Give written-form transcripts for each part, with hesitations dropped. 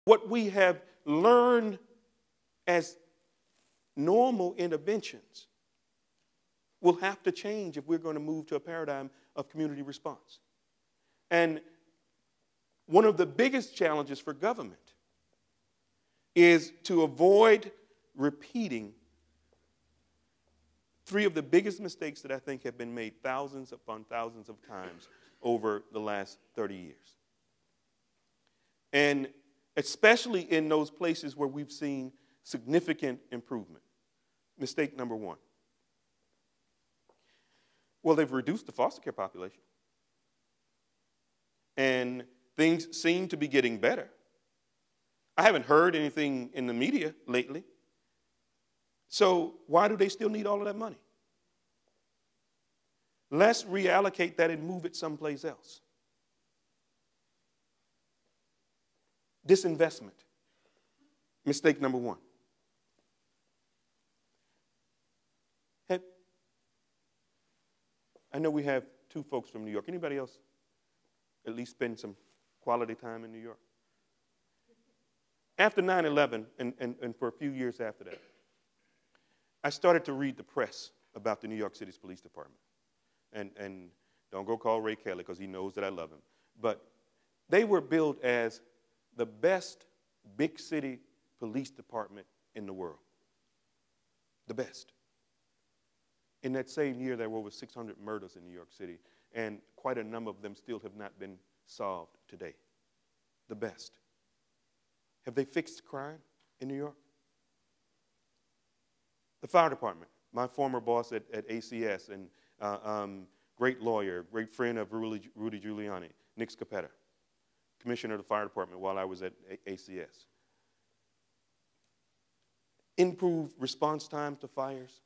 What we have learned as normal interventions will have to change if we're going to move to a paradigm of community response. And one of the biggest challenges for government is to avoid repeating three of the biggest mistakes that I think have been made thousands upon thousands of times over the last 30 years. And especially in those places where we've seen significant improvement. Mistake number one. Well, they've reduced the foster care population. And things seem to be getting better. I haven't heard anything in the media lately. So why do they still need all of that money? Let's reallocate that and move it someplace else. Disinvestment. Mistake number one. I know we have two folks from New York. Anybody else at least spend some quality time in New York? After 9/11, and for a few years after that, I started to read the press about the New York City's police department. And don't go call Ray Kelly because he knows that I love him. But they were billed as the best big city police department in the world. The best. In that same year, there were over 600 murders in New York City, and quite a number of them still have not been solved today. The best. Have they fixed crime in New York? The fire department, my former boss at ACS, and great lawyer, great friend of Rudy Giuliani, Nick Scappetta, commissioner of the fire department while I was at ACS. Improved response time to fires.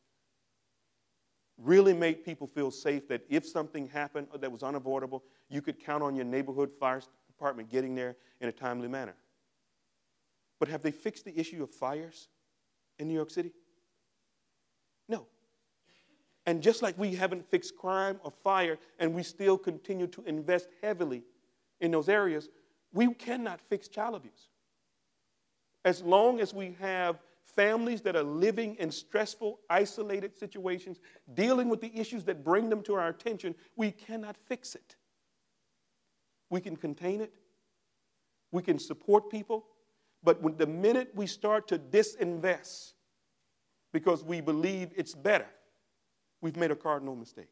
Really made people feel safe that if something happened that was unavoidable, you could count on your neighborhood fire department getting there in a timely manner. But have they fixed the issue of fires in New York City? No. And just like we haven't fixed crime or fire, and we still continue to invest heavily in those areas, we cannot fix child abuse. As long as we have families that are living in stressful, isolated situations, dealing with the issues that bring them to our attention, we cannot fix it. We can contain it. We can support people. But the minute we start to disinvest because we believe it's better, we've made a cardinal mistake.